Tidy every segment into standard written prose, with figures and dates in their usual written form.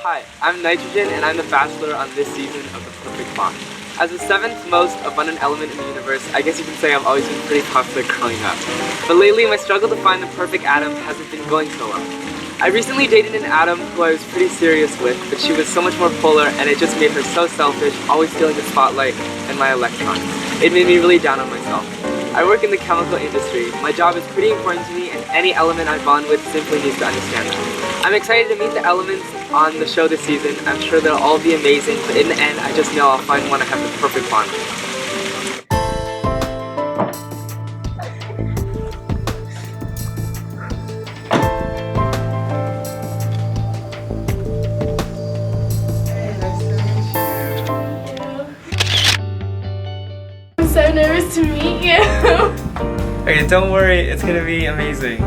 Hi, I'm Nitrogen and I'm the Bachelor on this season of The Perfect Bond. As the 7th most abundant element in the universe, I guess you can say I've always been pretty toxic growing up. But lately, my struggle to find the perfect atom hasn't been going so well. I recently dated an atom who I was pretty serious with, but she was so much more polar and it just made her so selfish, always stealing the spotlight and my electrons. It made me really down on myself. I work in the chemical industry. My job is pretty important to me and any element I bond with simply needs to understand that. I'm excited to meet the elements on the show this season. I'm sure they'll all be amazing, but in the end, I just know I'll find one I have the perfect bond with. I'm so nervous to meet you. Okay, don't worry, it's gonna be amazing.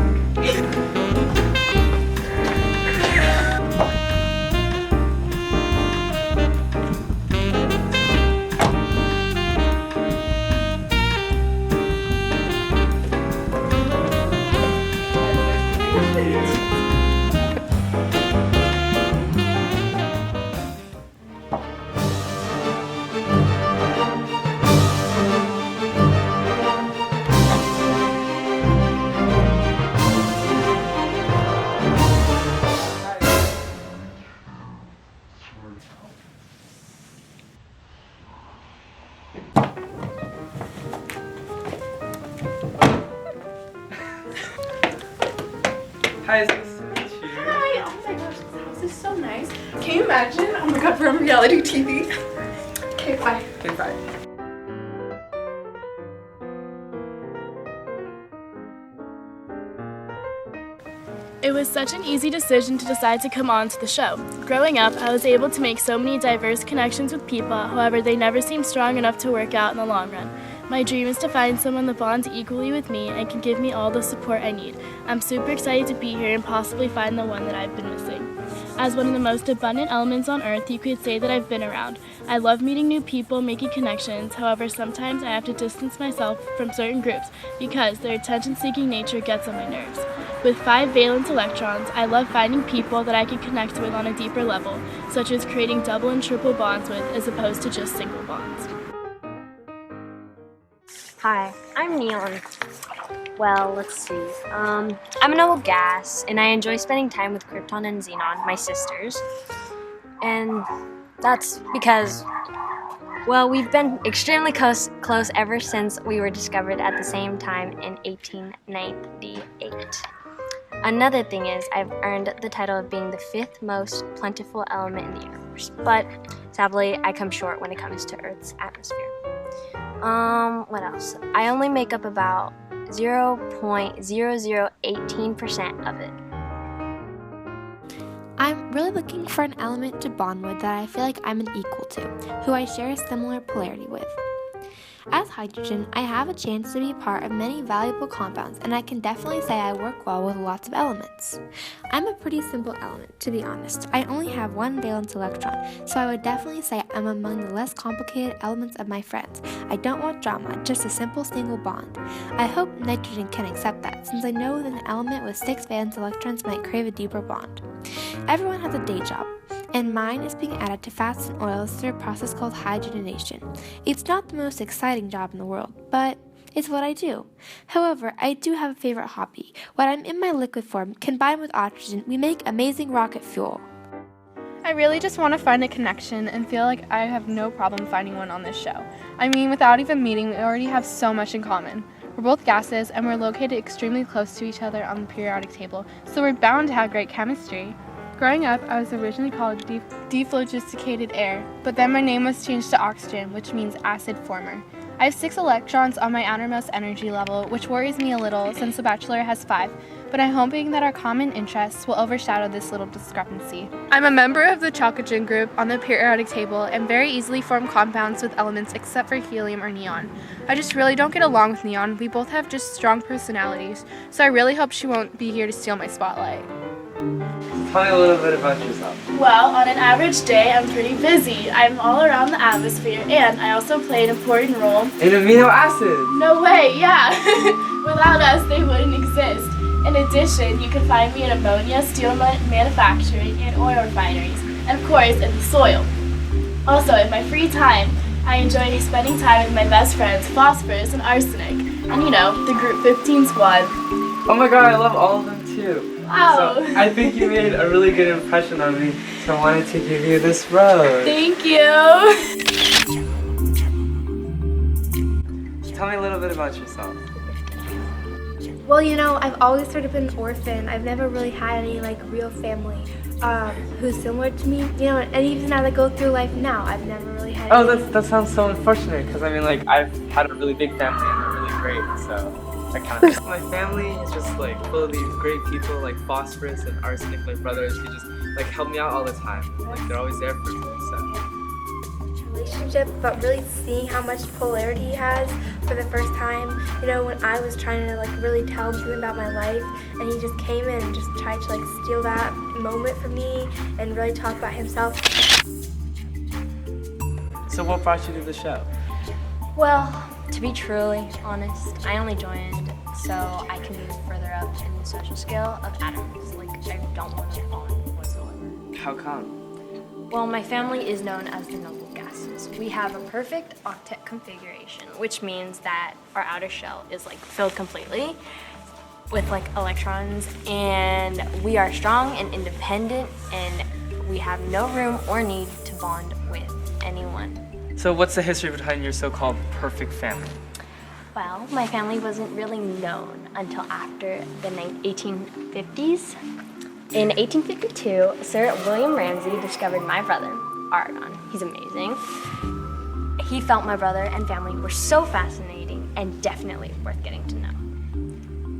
Hi, it's nice to meet you. Hi, oh my gosh, this house is so nice. Can you imagine? Oh my god, we're on reality TV. Okay, bye. Okay, bye. It was such an easy decision to decide to come on to the show. Growing up, I was able to make so many diverse connections with people, however, they never seemed strong enough to work out in the long run. My dream is to find someone that bonds equally with me and can give me all the support I need. I'm super excited to be here and possibly find the one that I've been missing. As one of the most abundant elements on Earth, you could say that I've been around. I love meeting new people, making connections, however, sometimes I have to distance myself from certain groups because their attention-seeking nature gets on my nerves. With 5 valence electrons, I love finding people that I can connect with on a deeper level, such as creating double and triple bonds with as opposed to just single bonds. Hi, I'm Neon. Well, let's see. I'm a noble gas, and I enjoy spending time with Krypton and Xenon, my sisters. And that's because, well, we've been extremely close ever since we were discovered at the same time in 1898. Another thing is, I've earned the title of being the 5th most plentiful element in the universe, but sadly, I come short when it comes to Earth's atmosphere. What else? I only make up about 0.0018% of it. I'm really looking for an element to bond with that I feel like I'm an equal to, who I share a similar polarity with. As hydrogen, I have a chance to be part of many valuable compounds, and I can definitely say I work well with lots of elements. I'm a pretty simple element, to be honest. I only have 1 valence electron, so I would definitely say I'm among the less complicated elements of my friends. I don't want drama, just a simple single bond. I hope nitrogen can accept that, since I know that an element with 6 valence electrons might crave a deeper bond. Everyone has a day job, and mine is being added to fats and oils through a process called hydrogenation. It's not the most exciting job in the world, but it's what I do. However, I do have a favorite hobby. When I'm in my liquid form, combined with oxygen, we make amazing rocket fuel. I really just want to find a connection and feel like I have no problem finding one on this show. I mean, without even meeting, we already have so much in common. We're both gases, and we're located extremely close to each other on the periodic table, so we're bound to have great chemistry. Growing up, I was originally called dephlogisticated air, but then my name was changed to oxygen, which means acid former. I have 6 electrons on my outermost energy level, which worries me a little since the Bachelor has 5, but I'm hoping that our common interests will overshadow this little discrepancy. I'm a member of the chalcogen group on the periodic table and very easily form compounds with elements except for helium or neon. I just really don't get along with Neon. We both have just strong personalities, so I really hope she won't be here to steal my spotlight. Tell me a little bit about yourself. Well, on an average day, I'm pretty busy. I'm all around the atmosphere, and I also play an important role. An amino acid! No way, yeah! Without us, they wouldn't exist. In addition, you can find me in ammonia, steel manufacturing, and oil refineries. and of course in the soil. Also, in my free time, I enjoy spending time with my best friends, Phosphorus and Arsenic, and you know, the Group 15 squad. Oh my god, I love all of them too. Wow. So I think you made a really good impression on me, so I wanted to give you this rose. Thank you. Tell me a little bit about yourself. Well, you know, I've always sort of been an orphan. I've never really had any like real family who's similar to me. You know, and even as I go through life now, I've never really had. Oh, any. that sounds so unfortunate, because I mean, like, I've had a really big family and they're really great, so I kind of. My family is just like full of these great people, like Phosphorus and Arsenic, my brothers, who just like help me out all the time. Like, they're always there for me, so. Relationship, but really seeing how much polarity he has for the first time. You know, when I was trying to like really tell him something about my life, and he just came in and just tried to like steal that moment from me and really talk about himself. So what brought you to the show? Well, to be truly honest, I only joined so I can move further up in the social scale of atoms. Like, I don't want to bond whatsoever. How come? Well, my family is known as the noble gases. We have a perfect octet configuration, which means that our outer shell is like filled completely with like electrons, and we are strong and independent, and we have no room or need to bond with anyone. So what's the history behind your so-called perfect family? Well, my family wasn't really known until after the 1850s. In 1852, Sir William Ramsay discovered my brother, Argon. He's amazing. He felt my brother and family were so fascinating and definitely worth getting to know.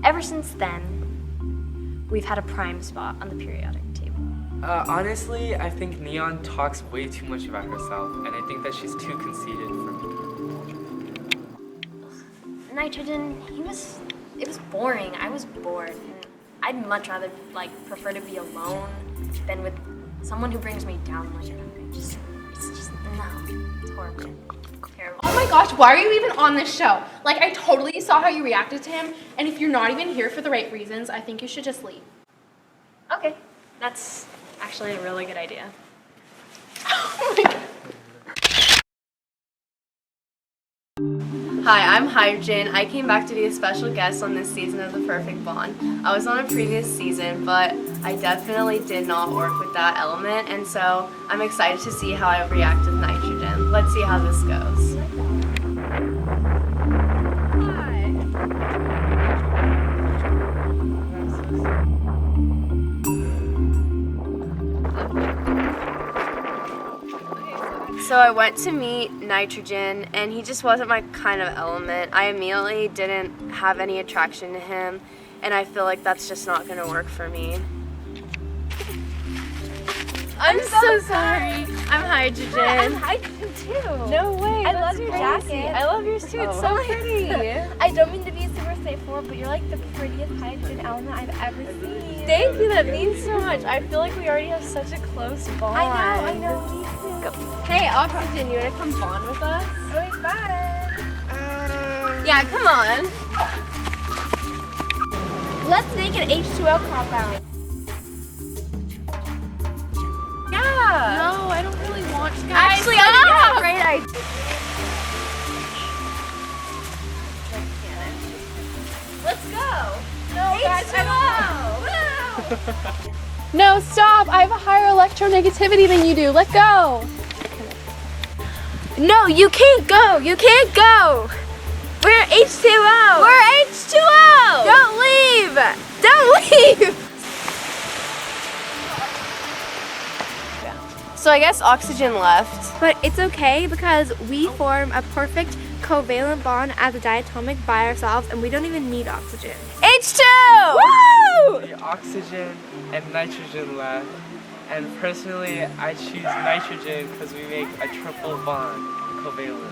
Ever since then, we've had a prime spot on the periodic table. Honestly, I think Neon talks way too much about herself, and I think that she's too conceited for me. Nitrogen, it was boring. I was bored. And I'd much rather prefer to be alone than with someone who brings me down like that. It's just, no, it's horrible. Terrible. Oh my gosh, why are you even on this show? Like, I totally saw how you reacted to him, and if you're not even here for the right reasons, I think you should just leave. Okay, that's actually a really good idea. Oh my God. Hi, I'm Hydrogen. I came back to be a special guest on this season of The Perfect Bond. I was on a previous season, but I definitely did not work with that element, and so I'm excited to see how I react with nitrogen. Let's see how this goes. So I went to meet nitrogen, and he just wasn't my kind of element. I immediately didn't have any attraction to him, and I feel like that's just not going to work for me. I'm so sorry. I'm hydrogen. I'm hydrogen too. No way. I love your jacket. I love yours too. It's so pretty. I don't mean to be super straightforward, but you're like the prettiest hydrogen element I've ever seen. Thank you. That means so much. I feel like we already have such a close bond. I know. Me too. Hey, Oxygen, you want to come bond with us? Okay, fun. Yeah, come on. Let's make an H2O compound. Yeah. No, I don't really want to. Actually, I think that's a great idea. Let's go. No, guys, No, stop. I have a higher electronegativity than you do. Let go. No, you can't go. You can't go. We're H2O. We're H2O. Don't leave. Don't leave. So I guess Oxygen left. But it's okay because we form a perfect covalent bond as a diatomic by ourselves, and we don't even need oxygen. H2! Woo! The oxygen and nitrogen left, and personally, I choose nitrogen because we make a triple bond covalently.